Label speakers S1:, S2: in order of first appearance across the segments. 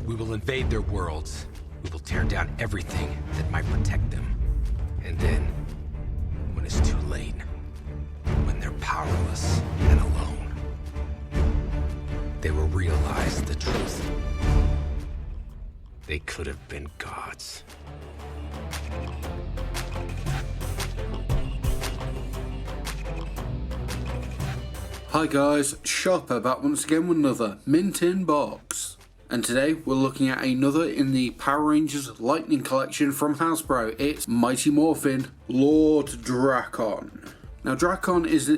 S1: We will invade their worlds. We will tear down everything that might protect them. And then, when it's too late, when they're powerless and alone, they will realize the truth. They could have been gods.
S2: Hi guys, Sharper back once again with another Mint in Box. And today we're looking at another in the Power Rangers Lightning Collection from Hasbro. It's Mighty Morphin Lord Drakkon. Now Drakkon is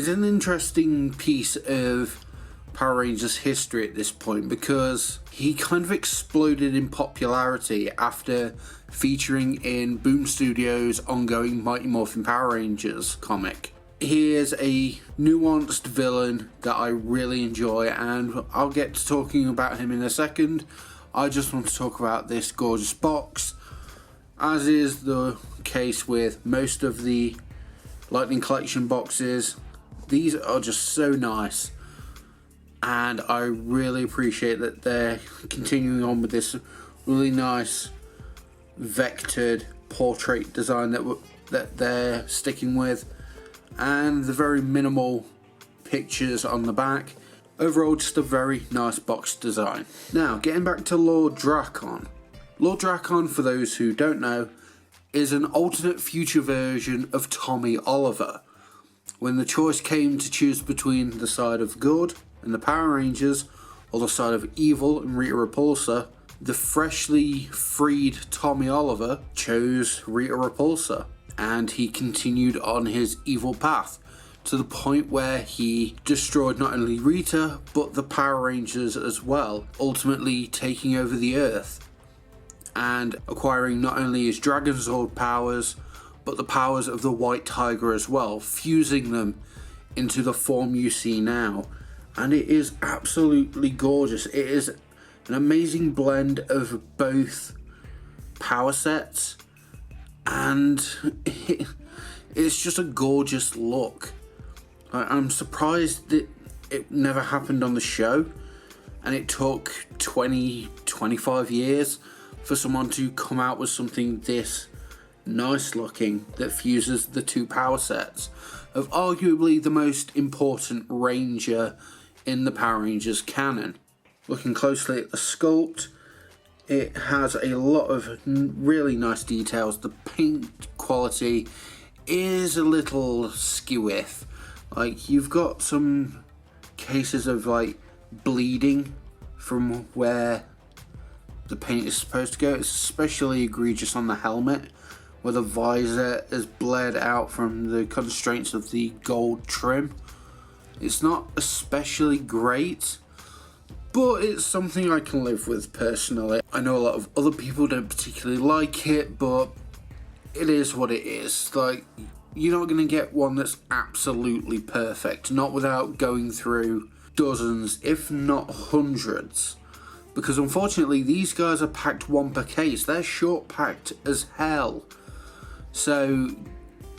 S2: an interesting piece of Power Rangers history at this point because he kind of exploded in popularity after featuring in Boom Studios' ongoing Mighty Morphin Power Rangers comic. He is a nuanced villain that I really enjoy, and I'll get to talking about him in a second. I just want to talk about this gorgeous box. As is the case with most of the Lightning Collection boxes, these are just so nice, and I really appreciate that they're continuing on with this really nice vectored portrait design that they're sticking with, and the very minimal pictures on the back. Overall, just a very nice box design. Now, getting back to Lord Drakkon. Lord Drakkon, for those who don't know, is an alternate future version of Tommy Oliver. When the choice came to choose between the side of good and the Power Rangers, or the side of evil and Rita Repulsa, the freshly freed Tommy Oliver chose Rita Repulsa. And he continued on his evil path to the point where he destroyed not only Rita but the Power Rangers as well, ultimately taking over the Earth and acquiring not only his Dragon Zord powers but the powers of the White Tiger as well, fusing them into the form you see now. And it is absolutely gorgeous. It is an amazing blend of both power sets, and it's just a gorgeous look. I'm surprised that it never happened on the show, and it took 25 years for someone to come out with something this nice looking that fuses the two power sets of arguably the most important Ranger in the Power Rangers canon. Looking closely at the sculpt, it has a lot of really nice details. The paint quality is a little skew-iff. Like, you've got some cases of like bleeding from where the paint is supposed to go. It's especially egregious on the helmet, where the visor is bled out from the constraints of the gold trim. It's not especially great, but it's something I can live with personally. I know a lot of other people don't particularly like it, but it is what it is. Like, you're not going to get one that's absolutely perfect, not without going through dozens, if not hundreds. Because unfortunately, these guys are packed one per case. They're short packed as hell. So,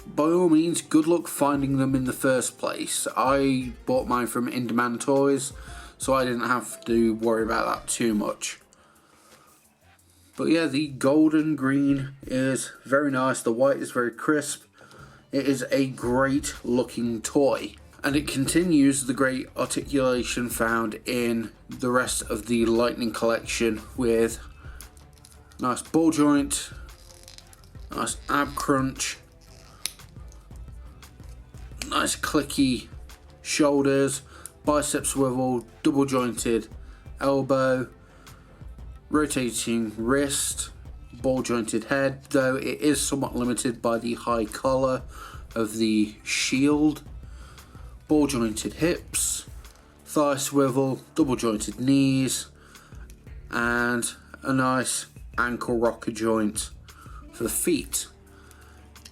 S2: by all means, good luck finding them in the first place. I bought mine from In Demand Toys, so I didn't have to worry about that too much. But yeah, the golden green is very nice. The white is very crisp. It is a great looking toy. And it continues the great articulation found in the rest of the Lightning Collection with nice ball joint, nice ab crunch, nice clicky shoulders, bicep swivel, double jointed elbow, rotating wrist, ball jointed head, though it is somewhat limited by the high collar of the shield, ball jointed hips, thigh swivel, double jointed knees, and a nice ankle rocker joint for the feet.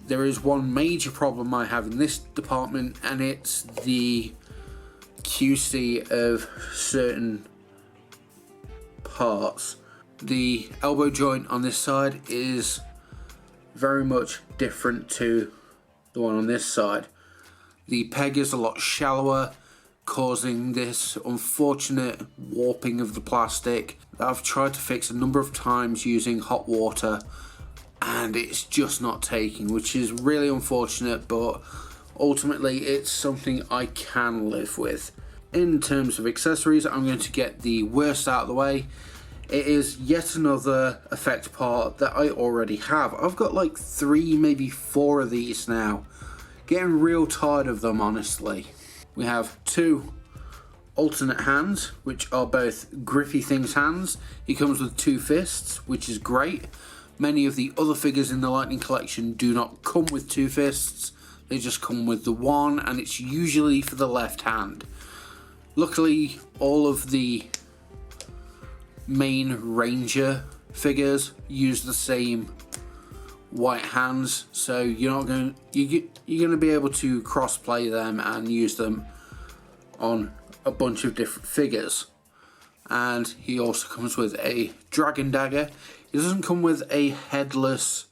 S2: There is one major problem I have in this department, and it's the QC of certain parts. The elbow joint on this side is very much different to the one on this side. The peg is a lot shallower, causing this unfortunate warping of the plastic that I've tried to fix a number of times using hot water, and it's just not taking, which is really unfortunate, but ultimately it's something I can live with. In terms of accessories, I'm going to get the worst out of the way. It is yet another effect part that I already have. I've got like 3, maybe 4 of these now. Getting real tired of them, honestly. We have 2 alternate hands, which are both Grippy Things hands. He comes with 2 fists, which is great. Many of the other figures in the Lightning Collection do not come with 2 fists. They just come with the 1, and it's usually for the left hand. Luckily, all of the main Ranger figures use the same white hands, so you're going to be able to cross-play them and use them on a bunch of different figures. And he also comes with a dragon dagger. He doesn't come with a headless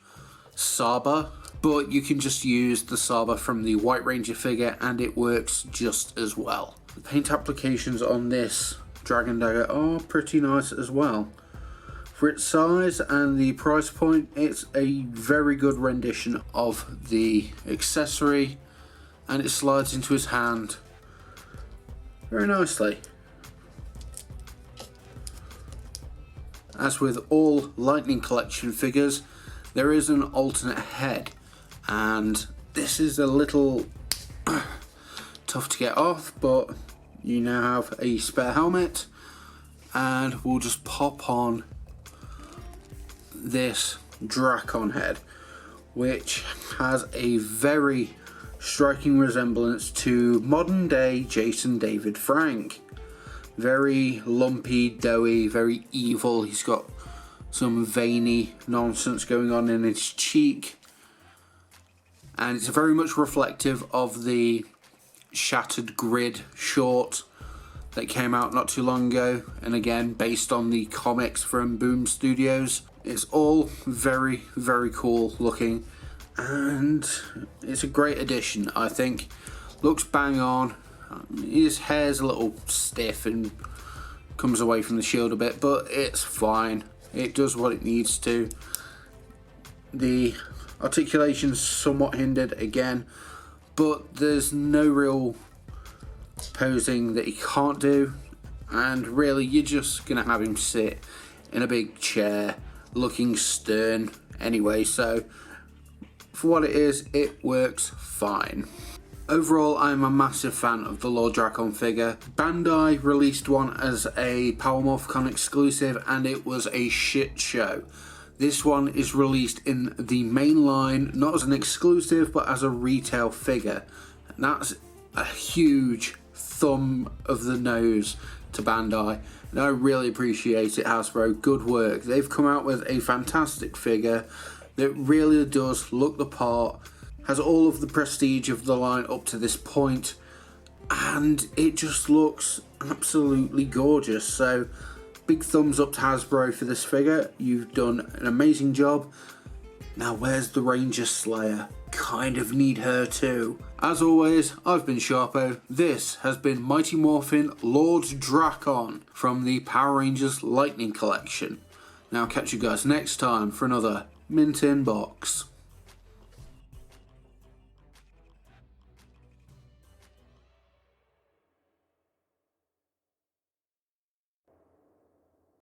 S2: saber, but you can just use the saber from the White Ranger figure and it works just as well. The paint applications on this dragon dagger are pretty nice as well. For its size and the price point, it's a very good rendition of the accessory, and it slides into his hand very nicely. As with all Lightning Collection figures, there is an alternate head, and this is a little tough to get off, but you now have a spare helmet, and we'll just pop on this Drakkon head, which has a very striking resemblance to modern day Jason David Frank. Very lumpy, doughy, very evil. He's got some veiny nonsense going on in his cheek, and it's very much reflective of the Shattered Grid short that came out not too long ago, and again based on the comics from Boom Studios. It's all very, very cool looking, and it's a great addition, I think. Looks bang on. His hair's a little stiff and comes away from the shield a bit, but it's fine. It does what it needs to. The articulation's somewhat hindered again, but there's no real posing that he can't do, and really you're just gonna have him sit in a big chair looking stern anyway, so for what it is, it works fine. Overall, I'm a massive fan of the Lord Drakkon figure. Bandai released one as a Power Morphicon exclusive and it was a shit show. This one is released in the main line, not as an exclusive but as a retail figure. And that's a huge thumb of the nose to Bandai. And I really appreciate it, Hasbro. Good work. They've come out with a fantastic figure that really does look the part, has all of the prestige of the line up to this point, and it just looks absolutely gorgeous. So big thumbs up to Hasbro for this figure. You've done an amazing job. Now where's the Ranger Slayer? Kind of need her too. As always, I've been Sharpo. This has been Mighty Morphin Lord Drakkon from the Power Rangers Lightning Collection. Now catch you guys next time for another Mint in Box.